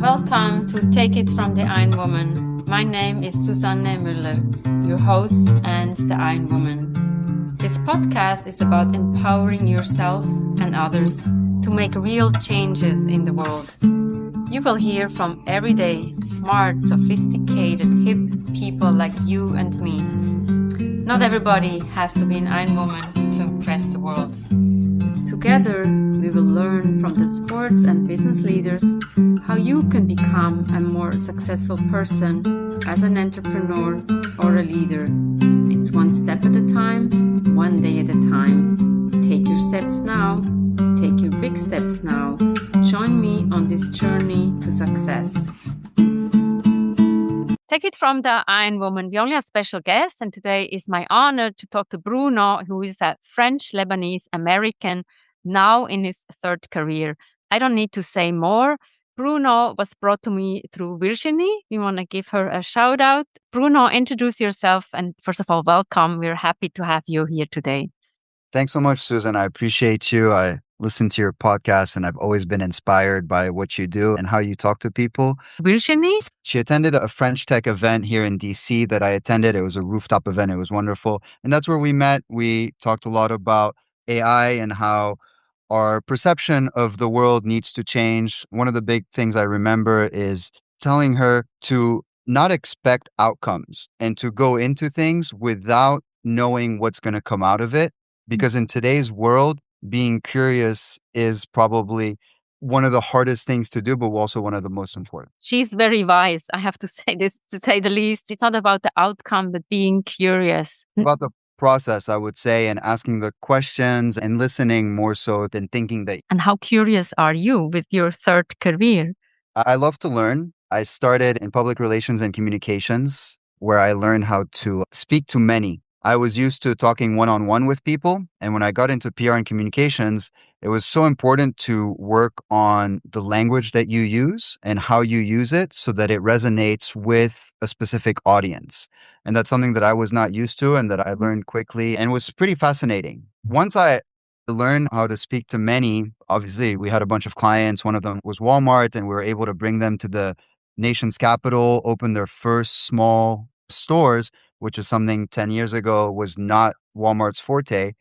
Welcome to Take It from the Iron Woman. My name is Susanne Müller, your host and the Iron Woman. This podcast is about empowering yourself and others to make real changes in the world. You will hear from everyday, smart, sophisticated, hip people like you and me. Not everybody has to be an Iron Woman to impress the world. Together, we will learn from the sports and business leaders how you can become a more successful person as an entrepreneur or a leader. It's one step at a time, one day at a time. Take your steps now. Take your big steps now. Join me on this journey to success. Take it from the Iron Woman. We only have special guest, and today is my honor to talk to Bruno, who is a French-Lebanese American, now in his third career. I don't need to say more. Bruno was brought to me through Virginie. We want to give her a shout out. Bruno, introduce yourself, and first of all, welcome. We're happy to have you here today. Thanks so much, Susan. I appreciate you. I listen to your podcast and I've always been inspired by what you do and how you talk to people. Virginie? She attended a French tech event here in DC that I attended. It was a rooftop event. It was wonderful. And that's where we met. We talked a lot about AI and how our perception of the world needs to change. One of the big things I remember is telling her to not expect outcomes and to go into things without knowing what's going to come out of it. Because in today's world, being curious is probably one of the hardest things to do, but also one of the most important. She's very wise. I have to say this, to say the least. It's not about the outcome, but being curious. About the process, I would say, and asking the questions and listening more so than thinking that. And how curious are you with your third career? I love to learn. I started in public relations and communications, where I learned how to speak to many. I was used to talking one-on-one with people. And when I got into PR and communications, it was so important to work on the language that you use and how you use it so that it resonates with a specific audience. And that's something that I was not used to and that I learned quickly and was pretty fascinating. Once I learned how to speak to many, obviously we had a bunch of clients. One of them was Walmart, and we were able to bring them to the nation's capital, open their first small stores, which is something 10 years ago was not Walmart's forte.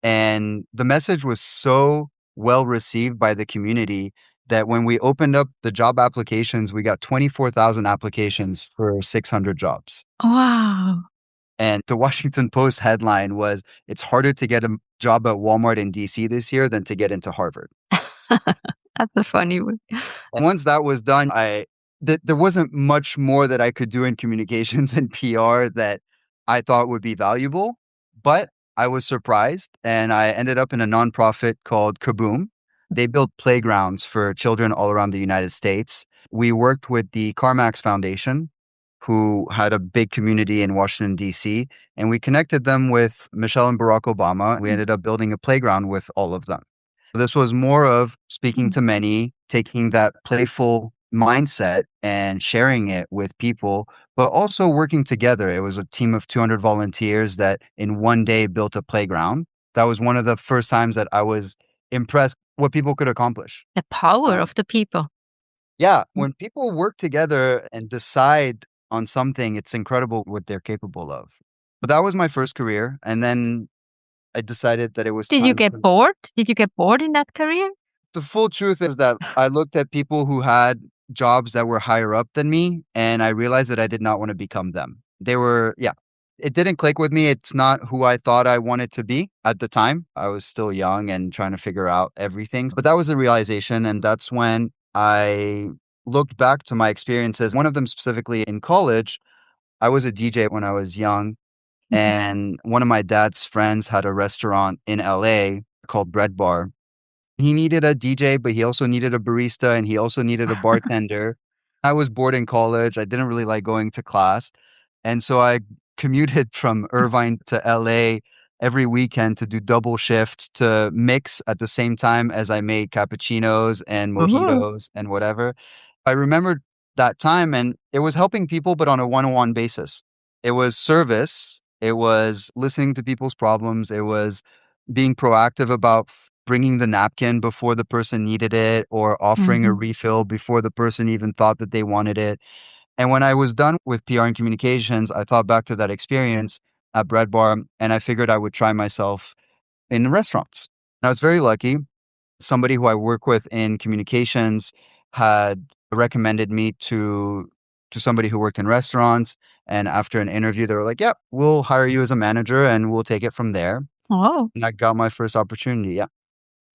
And the message was so well received by the community that when we opened up the job applications, we got 24,000 applications for 600 jobs. Wow. And the Washington Post headline was, "It's harder to get a job at Walmart in DC this year than to get into Harvard." That's a funny one. And once that was done, there wasn't much more that I could do in communications and PR that I thought would be valuable, but I was surprised and I ended up in a nonprofit called Kaboom. They built playgrounds for children all around the United States. We worked with the CarMax Foundation, who had a big community in Washington, D.C., and we connected them with Michelle and Barack Obama. We ended up building a playground with all of them. This was more of speaking to many, taking that playful mindset and sharing it with people, but also working together. It was a team of 200 volunteers that in one day built a playground. That was one of the first times that I was impressed what people could accomplish. The power of the people. Yeah, when people work together and decide on something, it's incredible what they're capable of. But that was my first career. And then I decided that it was Did you get bored? Did you get bored in that career? The full truth is that I looked at people who had jobs that were higher up than me, and I realized that I did not want to become them. It didn't click with me. It's not who I thought I wanted to be at the time. I was still young and trying to figure out everything. But that was a realization, and that's when I looked back to my experiences. One of them specifically in college, I was a DJ when I was young, and one of my dad's friends had a restaurant in LA called Bread Bar. He needed a DJ, but he also needed a barista and he also needed a bartender. I was bored in college. I didn't really like going to class. And so I commuted from Irvine to LA every weekend to do double shifts to mix at the same time as I made cappuccinos and mojitos and whatever. I remembered that time and it was helping people, but on a one-on-one basis. It was service. It was listening to people's problems. It was being proactive about bringing the napkin before the person needed it or offering a Mhm. refill before the person even thought that they wanted it. And when I was done with PR and communications, I thought back to that experience at Bread Bar and I figured I would try myself in restaurants. And I was very lucky. Somebody who I work with in communications had recommended me to somebody who worked in restaurants. And after an interview, they were like, "Yep, we'll hire you as a manager and we'll take it from there." Oh. And I got my first opportunity. Yeah.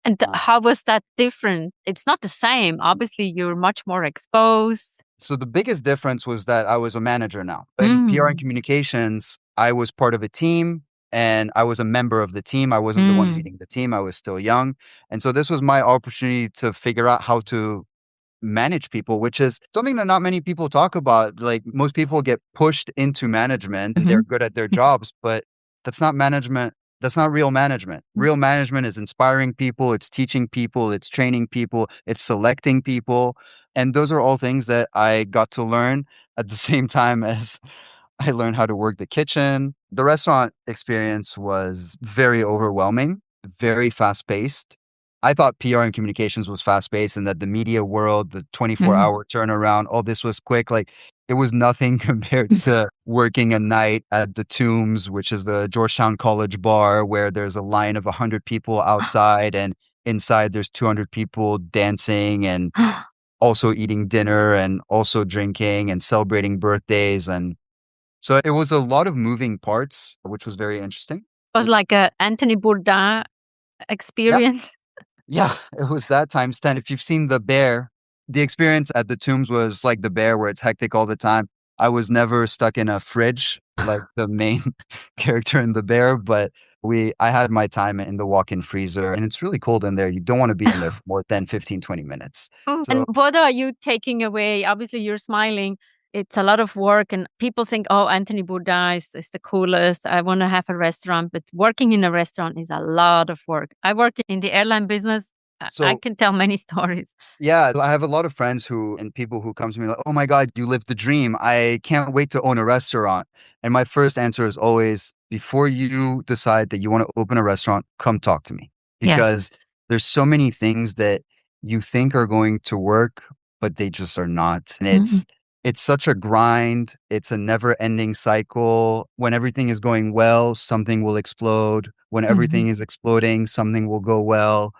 And Uh, how was that different? It's not the same. Obviously, you're much more exposed. so the biggest difference was that I was a manager now. In PR and Mm. communications, I was part of a team and I was a member of the team. I wasn't the one Mm. leading the team. I was still young. And so this was my opportunity to figure out how to manage people, which is something that not many people talk about. Like most people get pushed into management and they're Mhm. good at their jobs, but that's not management. That's not real management. Real management is inspiring people, it's teaching people, it's training people, it's selecting people. And those are all things that I got to learn at the same time as I learned how to work the kitchen. The restaurant experience was very overwhelming, very fast paced. I thought PR and communications was fast paced and that the media world, the 24-hour turnaround, all this was quick. Like it was nothing compared to working a night at the Tombs, which is the Georgetown College bar, where there's a line of 100 people outside and inside there's 200 people dancing and also eating dinner and also drinking and celebrating birthdays. And so it was a lot of moving parts, which was very interesting. Was like a Anthony Bourdain Yeah. experience. Yeah, it was that times 10. If you've seen The Bear, the experience at the Tombs was like The Bear, where it's hectic all the time. I was never stuck in a fridge like the main character in The Bear, but I had my time in the walk-in freezer, and it's really cold in there. You don't want to be in there for more than 15, 20 minutes. And So what are you taking away? Obviously, you're smiling. It's a lot of work, and people think, "Oh, Anthony Bourdain is the coolest. I want to have a restaurant." But working in a restaurant is a lot of work. I worked in the airline business. I so can tell many stories. yeah, I have a lot of friends who and people who come to me like, "Oh my God, you live the dream. I can't wait to own a restaurant." And my first answer is always, before you decide that you want to open a restaurant, come talk to me. Yes. Because there's so many things that you think are going to work, but they just are not. And Mhm. it's such a grind. It's a never-ending cycle. When everything is going well, something will explode. When Mhm. everything is exploding, something will go well.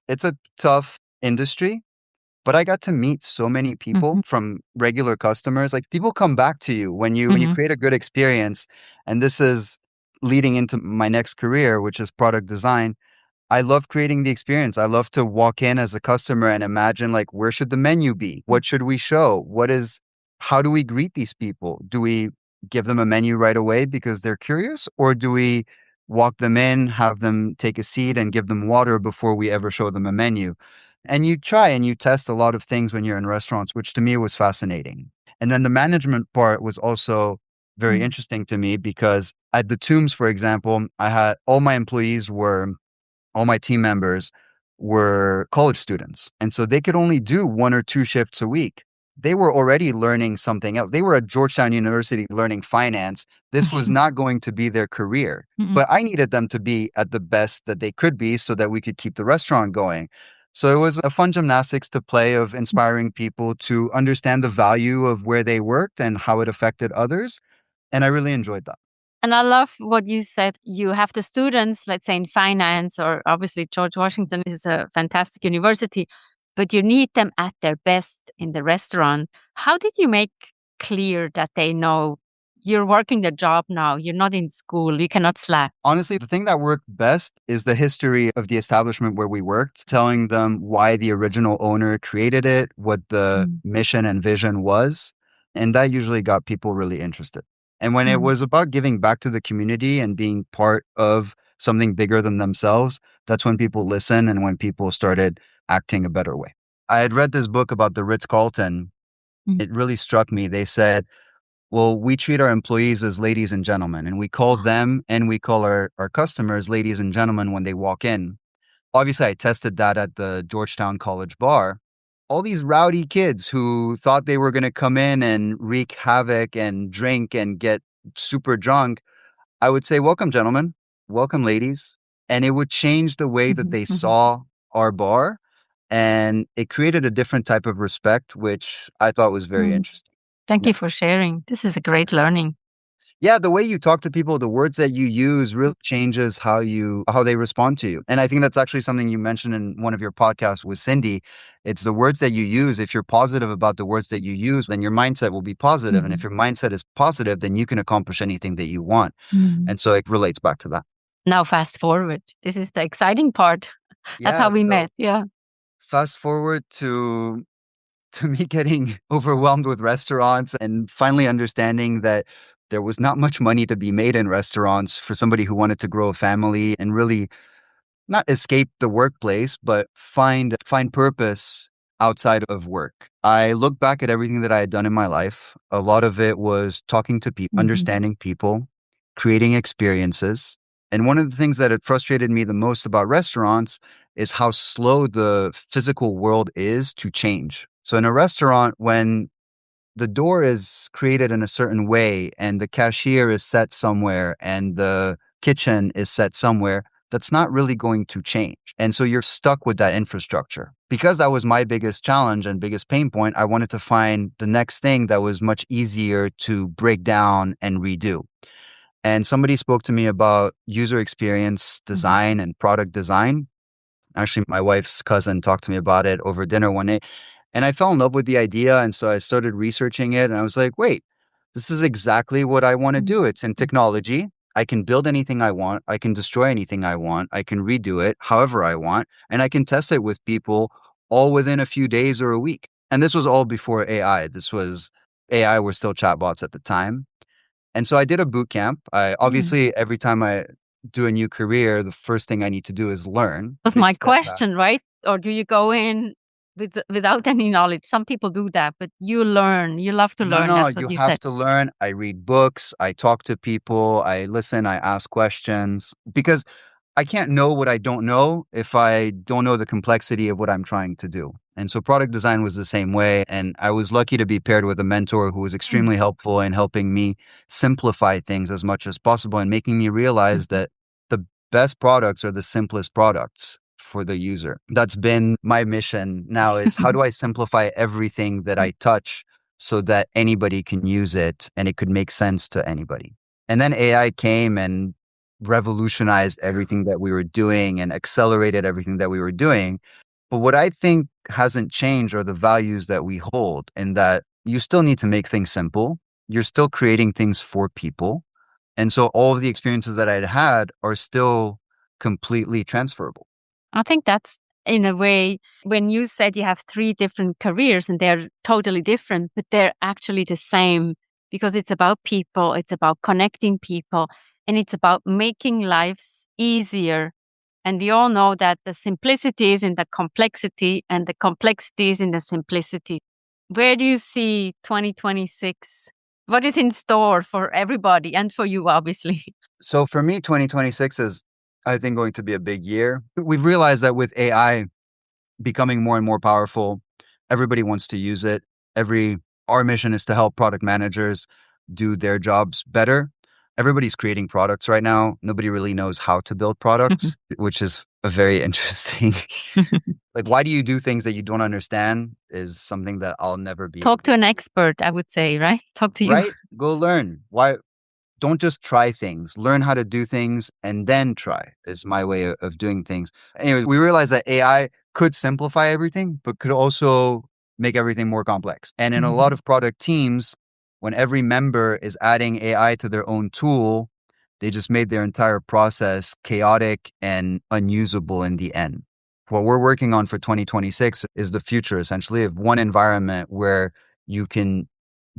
It's a tough industry, but I got to meet so many people Mhm. from regular customers. Like people come back to you when you Mhm. create a good experience. And this is leading into my next career, which is product design. I love creating the experience. I love to walk in as a customer and imagine like where should the menu be? What should we show? How do we greet these people? Do we give them a menu right away because they're curious? Or do we walk them in, have them take a seat and give them water before we ever show them a menu? And you try and you test a lot of things when you're in restaurants, which to me was fascinating. And then the management part was also very Mhm. interesting to me because at the Tombs, for example, I had all my team members were college students. And so they could only do 1 or 2 shifts a week. They were already learning something else. They were at Georgetown University learning finance. This was not going to be their career. Mhm. But I needed them to be at the best that they could be so that we could keep the restaurant going. So it was a fun gymnastics to play of inspiring people to understand the value of where they worked and how it affected others. And I really enjoyed that. And I love what you said. You have the students, let's say in finance, or obviously George Washington is a fantastic university, but you need them at their best in the restaurant. How did you make clear that they know you're working the job now? You're not in school. You cannot slack. Honestly, the thing that worked best is the history of the establishment where we worked, telling them why the original owner created it, what the Mm. mission and vision was. And that usually got people really interested. And when it Mm. was about giving back to the community and being part of something bigger than themselves, that's when people listen and when people started acting a better way. I had read this book about the Ritz Carlton. Mm. It really struck me. They said, well, we treat our employees as ladies and gentlemen, and we call them and we call our customers ladies and gentlemen when they walk in. Obviously, I tested that at the Georgetown College bar. All these rowdy kids who thought they were going to come in and wreak havoc and drink and get super drunk, I would say, welcome, gentlemen. Welcome, ladies. and it would change the way that they saw our bar. And it created a different type of respect, which I thought was very interesting. Thank Yeah. you for sharing. This is a great learning. Yeah, the way you talk to people, the words that you use really changes how they respond to you. And I think that's actually something you mentioned in one of your podcasts with Cindy. It's the words that you use. If you're positive about the words that you use, then your mindset will be positive. And if your mindset is positive, then you can accomplish anything that you want. And so it relates back to that. Now fast forward. This is the exciting part. That's how Yeah. we So met. Yeah. fast forward to me getting overwhelmed with restaurants and finally understanding that there was not much money to be made in restaurants for somebody who wanted to grow a family and really not escape the workplace, but find purpose outside of work. I look back at everything that I had done in my life. A lot of it was talking to people, understanding people, creating experiences. And one of the things that had frustrated me the most about restaurants is how slow the physical world is to change. So in a restaurant, when the door is created in a certain way and the cashier is set somewhere and the kitchen is set somewhere, that's not really going to change. And so you're stuck with that infrastructure. Because that was my biggest challenge and biggest pain point, I wanted to find the next thing that was much easier to break down and redo. And somebody spoke to me about user experience design and product design. Actually, my wife's cousin talked to me about it over dinner one day. And I fell in love with the idea. And so I started researching it. And I was like, wait, this is exactly what I want to do. It's in technology. I can build anything I want. I can destroy anything I want. I can redo it however I want. And I can test it with people all within a few days or a week. And this was all before AI. This was AI were still chatbots at the time. And so I did a boot camp. I obviously, every time I do a new career, the first thing I need to do is learn. That's Take my a step back. question, right? Or do you go in without any knowledge? Some people do that, but you learn. You love to learn. No, That's you what you have said. to learn. I read books, I talk to people, I listen, I ask questions because I can't know what I don't know if I don't know the complexity of what I'm trying to do. And so product design was the same way. And I was lucky to be paired with a mentor who was extremely helpful in helping me simplify things as much as possible and making me realize that the best products are the simplest products for the user. That's been my mission now is how do I simplify everything that I touch so that anybody can use it and it could make sense to anybody. And then AI came and revolutionized everything that we were doing and accelerated everything that we were doing. But what I think hasn't changed are the values that we hold, in that you still need to make things simple. You're still creating things for people. And so all of the experiences that I'd had are still completely transferable. I think that's in a way when you said you have three different careers and they're totally different, but they're actually the same because it's about people, it's about connecting people, and it's about making lives easier. And we all know that the simplicity is in the complexity and the complexity is in the simplicity. Where do you see 2026? What is in store for everybody and for you, obviously? So for me, 2026 is, I think, going to be a big year. We've realized that with AI becoming more and more powerful, everybody wants to use it. Our mission is to help product managers do their jobs better. Everybody's creating products right now. Nobody really knows how to build products, which is a very interesting. Like, why do you do things that you don't understand is something that I'll never be able Talk to an expert, I would say, right? Talk to you. Right? Go learn. Why? Don't just try things. Learn how to do things and then try is my way of doing things. Anyways, we realized that AI could simplify everything, but could also make everything more complex. And in a lot of product teams, when every member is adding AI to their own tool, they just made their entire process chaotic and unusable in the end. What we're working on for 2026 is the future, essentially, of one environment where you can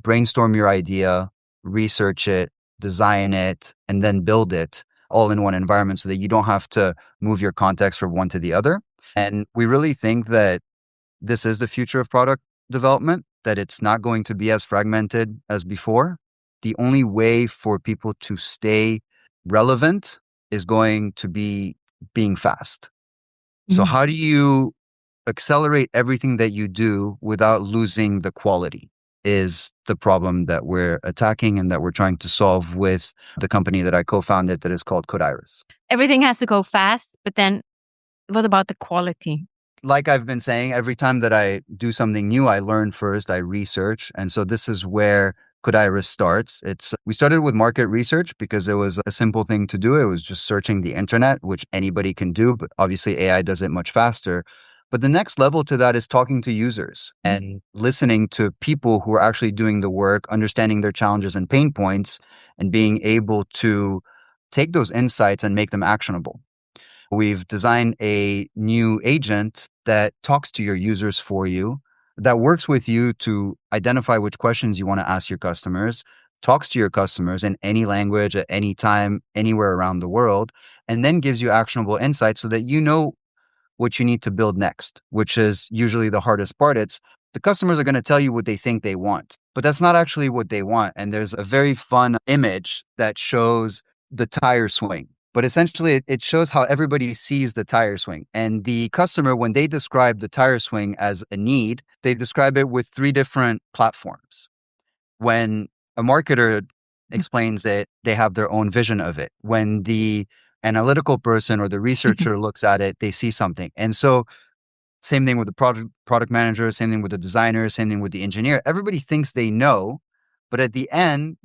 brainstorm your idea, research it, design it, and then build it all in one environment so that you don't have to move your context from one to the other. And we really think that this is the future of product development, that it's not going to be as fragmented as before. The only way for people to stay relevant is going to be being fast. So how do you accelerate everything that you do without losing the quality? is the problem that we're attacking and that we're trying to solve with the company that I co-founded that is called Codiris. Everything has to go fast, but then what about the quality? Like I've been saying, every time that I do something new, I learn first, I research. And so this is where Codiris starts. We started with market research because it was a simple thing to do. It was just searching the internet, which anybody can do, but obviously AI does it much faster. But the next level to that is talking to users and listening to people who are actually doing the work, understanding their challenges and pain points, and being able to take those insights and make them actionable. We've designed a new agent that talks to your users for you, that works with you to identify which questions you want to ask your customers, talks to your customers in any language at any time, anywhere around the world, and then gives you actionable insights so that you know what you need to build next, which is usually the hardest part. It's the customers are going to tell you what they think they want, but that's not actually what they want. And there's a very fun image that shows the tire swing. But essentially, it shows how everybody sees the tire swing. And the customer, when they describe the tire swing as a need, they describe it with 3 different platforms. When a marketer explains it, they have their own vision of it. When the analytical person or the researcher looks at it, they see something. And so same thing with the product manager, same thing with the designer, same thing with the engineer. Everybody thinks they know, but at the end,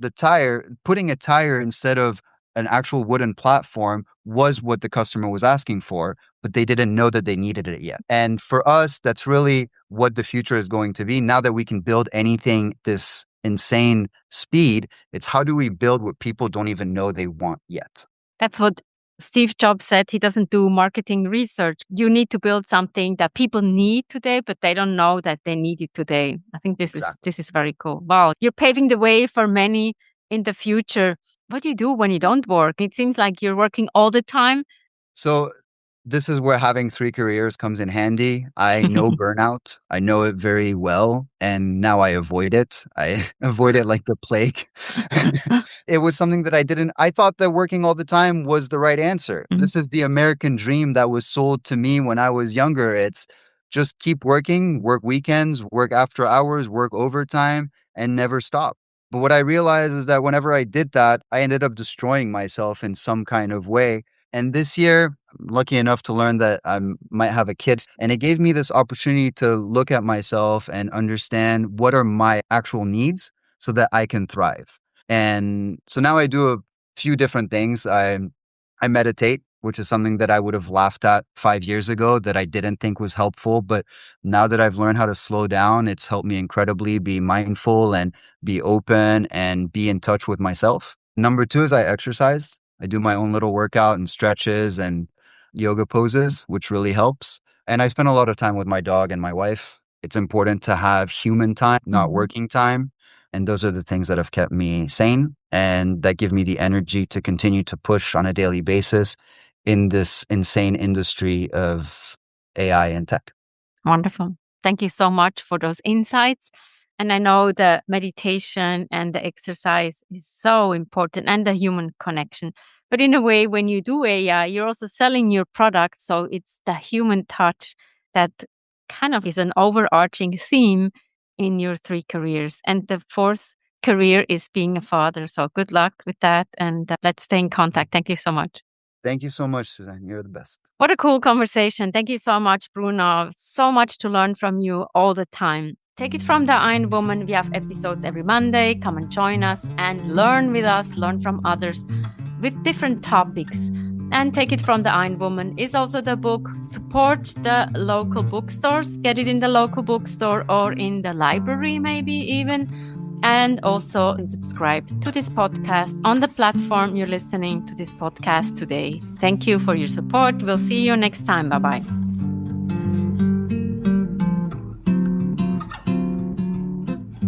putting a tire instead of an actual wooden platform was what the customer was asking for, but they didn't know that they needed it yet. And for us, that's really what the future is going to be. Now that we can build anything this insane speed, it's how do we build what people don't even know they want yet? That's what Steve Jobs said. He doesn't do marketing research. You need to build something that people need today, but they don't know that they need it today. I think this is very cool. Wow. You're paving the way for many in the future. What do you do when you don't work? It seems like you're working all the time. So this is where having 3 careers comes in handy. I know burnout. I know it very well. And now I avoid it. I avoid it like the plague. It was something that I thought that working all the time was the right answer. This is the American dream that was sold to me when I was younger. It's just keep working, work weekends, work after hours, work overtime, and never stop. But what I realized is that whenever I did that, I ended up destroying myself in some kind of way. And this year, I'm lucky enough to learn that I might have a kid. And it gave me this opportunity to look at myself and understand what are my actual needs so that I can thrive. And so now I do a few different things. I meditate, which is something that I would have laughed at 5 years ago that I didn't think was helpful. But now that I've learned how to slow down, it's helped me incredibly be mindful and be open and be in touch with myself. Number 2 is I exercise. I do my own little workout and stretches and yoga poses, which really helps. And I spend a lot of time with my dog and my wife. It's important to have human time, not working time. And those are the things that have kept me sane and that give me the energy to continue to push on a daily basis in this insane industry of AI and tech. Wonderful. Thank you so much for those insights. And I know the meditation and the exercise is so important and the human connection. But in a way, when you do AI, you're also selling your product. So it's the human touch that kind of is an overarching theme in your 3 careers. And the 4th career is being a father. So good luck with that. And let's stay in contact. Thank you so much. Thank you so much, Suzanne. You're the best. What a cool conversation. Thank you so much, Bruno. So much to learn from you all the time. Take it from the Iron Woman. We have episodes every Monday. Come and join us and learn with us, learn from others with different topics. And Take It from the Iron Woman is also the book. Support the local bookstores. Get it in the local bookstore or in the library, maybe even. And also subscribe to this podcast on the platform you're listening to this podcast today. Thank you for your support. We'll see you next time. Bye-bye.